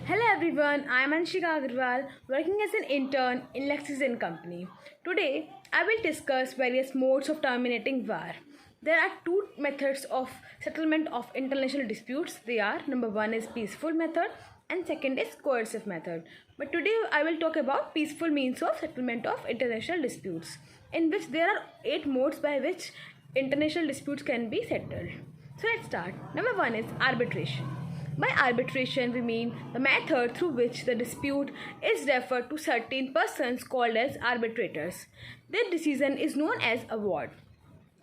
Hello everyone, I am Anshika Agarwal working as an intern in Lexis & Company. Today, I will discuss various modes of terminating war. There are two methods of settlement of international disputes. They are number one is peaceful method and second is coercive method. But today I will talk about peaceful means of settlement of international disputes, in which there are 8 modes by which international disputes can be settled. So let's start. Number one is arbitration. By arbitration, we mean the method through which the dispute is referred to certain persons called as arbitrators. Their decision is known as award.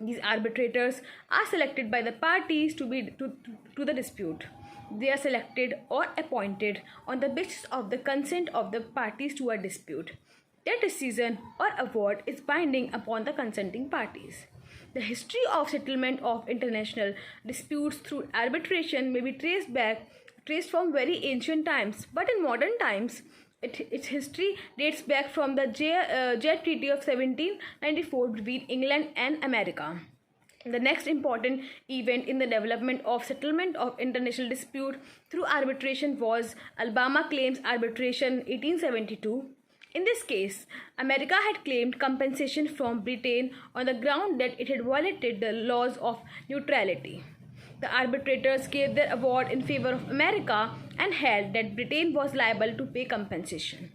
These arbitrators are selected by the parties to the dispute. They are selected or appointed on the basis of the consent of the parties to a dispute. Their decision or award is binding upon the consenting parties. The history of settlement of international disputes through arbitration may be traced from very ancient times, but in modern times, its history dates back from the Jet Treaty of 1794 between England and America. The next important event in the development of settlement of international dispute through arbitration was Alabama Claims Arbitration 1872. In this case, America had claimed compensation from Britain on the ground that it had violated the laws of neutrality. The arbitrators gave their award in favor of America and held that Britain was liable to pay compensation.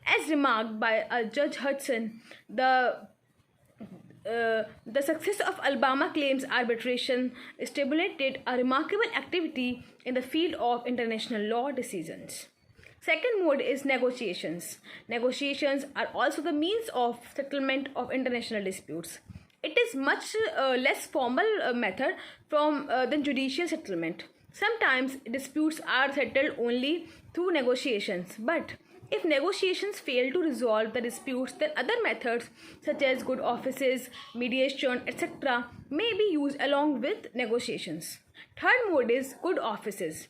As remarked by Judge Hudson, the success of Alabama Claims Arbitration stimulated a remarkable activity in the field of international law decisions. Second mode is negotiations. Negotiations are also the means of settlement of international disputes. It is much less formal method than judicial settlement. Sometimes disputes are settled only through negotiations, but if negotiations fail to resolve the disputes, then other methods such as good offices, mediation, etc. may be used along with negotiations. Third mode is good offices.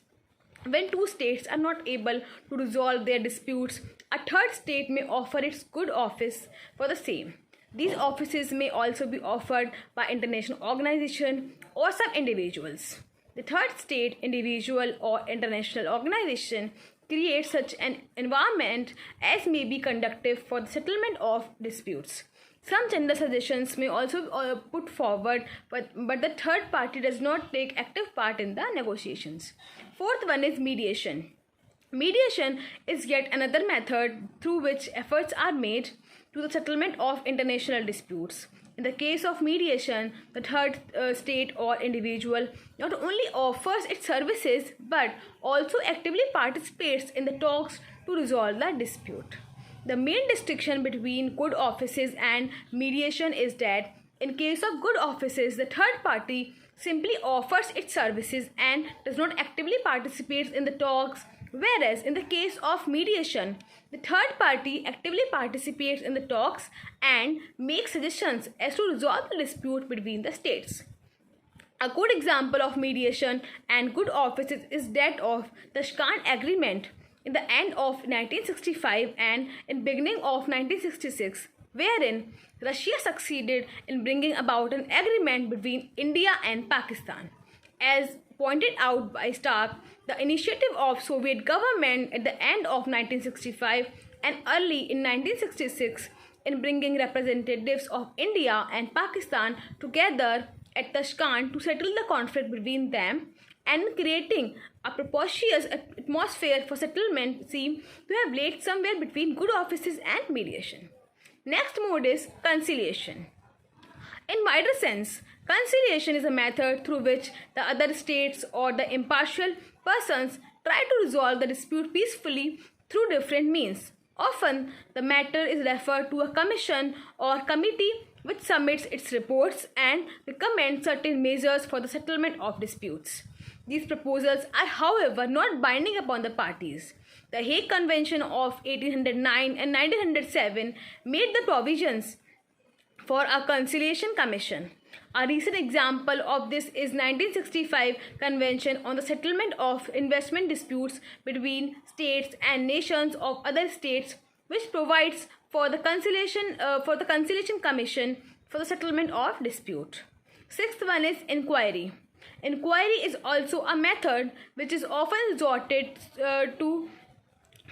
When two states are not able to resolve their disputes, a third state may offer its good office for the same. These offices may also be offered by international organizations or some individuals. The third state, individual, or international organization creates such an environment as may be conducive for the settlement of disputes. Some general suggestions may also put forward, but the third party does not take active part in the negotiations. Fourth one is mediation. Mediation is yet another method through which efforts are made to the settlement of international disputes. In the case of mediation, the third state or individual not only offers its services but also actively participates in the talks to resolve the dispute. The main distinction between good offices and mediation is that in case of good offices, the third party simply offers its services and does not actively participate in the talks, whereas in the case of mediation, the third party actively participates in the talks and makes suggestions as to resolve the dispute between the states. A good example of mediation and good offices is that of the Tashkent Agreement in the end of 1965 and in beginning of 1966, wherein Russia succeeded in bringing about an agreement between India and Pakistan. As pointed out by Stark, the initiative of Soviet government at the end of 1965 and early in 1966 in bringing representatives of India and Pakistan together at Tashkent to settle the conflict between them and creating a propitious atmosphere for settlement seem to have laid somewhere between good offices and mediation. Next mode is conciliation. In wider sense, conciliation is a method through which the other states or the impartial persons try to resolve the dispute peacefully through different means. Often, the matter is referred to a commission or committee which submits its reports and recommends certain measures for the settlement of disputes. These proposals are, however, not binding upon the parties. The Hague Convention of 1809 and 1907 made the provisions for a conciliation commission. A recent example of this is 1965 Convention on the Settlement of Investment Disputes between States and Nations of Other States, which provides for the conciliation commission for the settlement of dispute. Sixth one is inquiry. Inquiry is also a method which is often resorted to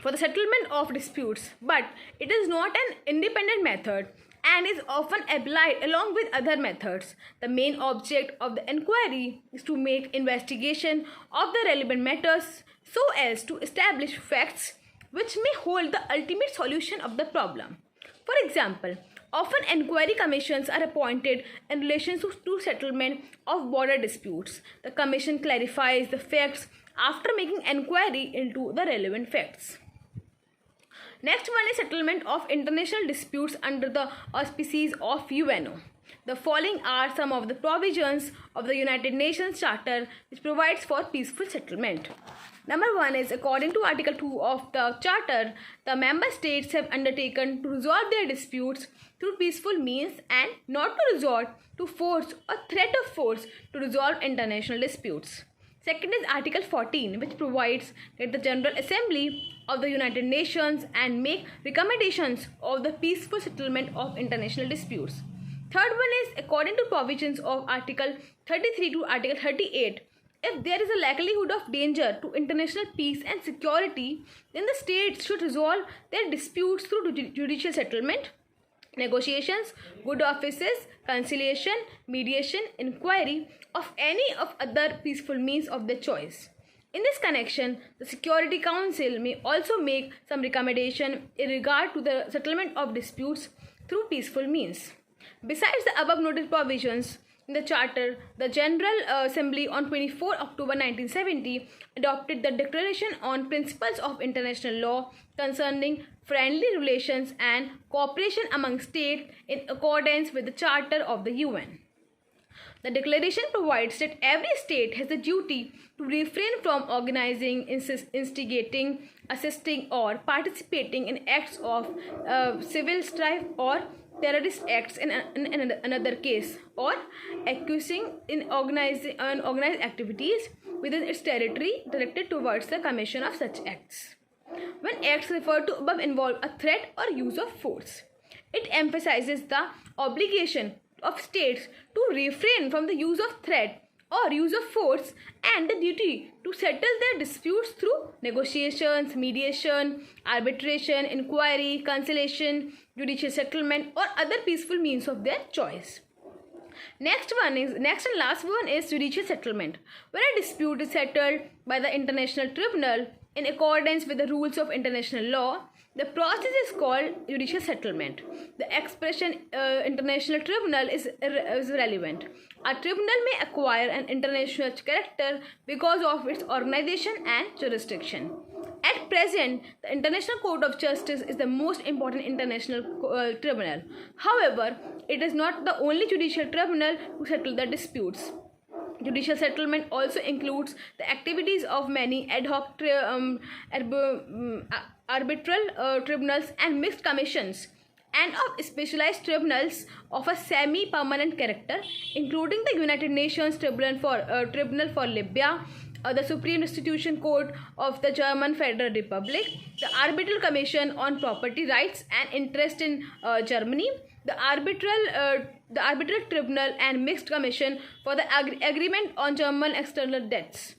for the settlement of disputes, but it is not an independent method and is often applied along with other methods. The main object of the inquiry is to make investigation of the relevant matters so as to establish facts which may hold the ultimate solution of the problem. For example, often inquiry commissions are appointed in relation to settlement of border disputes. The commission clarifies the facts after making inquiry into the relevant facts. Next one is settlement of international disputes under the auspices of UNO. The following are some of the provisions of the United Nations Charter which provides for peaceful settlement. Number 1 is, according to Article 2 of the Charter, the member states have undertaken to resolve their disputes through peaceful means and not to resort to force or threat of force to resolve international disputes. Second is Article 14, which provides that the General Assembly of the United Nations and make recommendations of the peaceful settlement of international disputes. Third one is, according to provisions of Article 33 to Article 38, if there is a likelihood of danger to international peace and security, then the states should resolve their disputes through judicial settlement, negotiations, good offices, conciliation, mediation, inquiry, of any of other peaceful means of their choice. In this connection, the Security Council may also make some recommendation in regard to the settlement of disputes through peaceful means. Besides the above noted provisions in the Charter, the General Assembly on 24 October 1970 adopted the Declaration on Principles of International Law concerning friendly relations and cooperation among states in accordance with the Charter of the UN. The declaration provides that every state has a duty to refrain from organizing, instigating, assisting, or participating in acts of civil strife or terrorist acts in another case, or accusing in organized activities within its territory directed towards the commission of such acts. When acts referred to above involve a threat or use of force, it emphasizes the obligation of states to refrain from the use of threat or use of force and the duty to settle their disputes through negotiations, mediation, arbitration, inquiry, conciliation, judicial settlement, or other peaceful means of their choice. Next and last one is judicial settlement. When a dispute is settled by the International Tribunal in accordance with the rules of international law, the process is called judicial settlement. The expression international tribunal is relevant. A tribunal may acquire an international character because of its organization and jurisdiction. At present, the International Court of Justice is the most important international tribunal. However, it is not the only judicial tribunal to settle the disputes. Judicial settlement also includes the activities of many ad hoc arbitral tribunals and mixed commissions, and of specialized tribunals of a semi-permanent character, including the United Nations Tribunal for Libya, the Supreme Restitution Court of the German Federal Republic, the Arbitral Commission on Property Rights and Interest in Germany, the Arbitral Tribunal and Mixed Commission for the Agreement on German External Debts.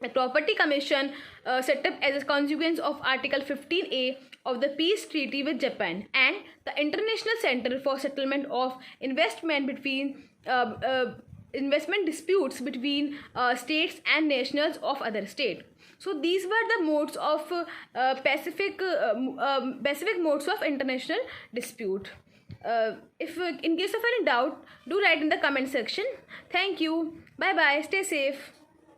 The Property Commission set up as a consequence of Article 15A of the Peace Treaty with Japan, and the International Center for Settlement of Investment disputes between states and nationals of other states. So these were the modes of specific modes of international dispute. If in case of any doubt, do write in the comment section. Thank you. Bye bye. Stay safe.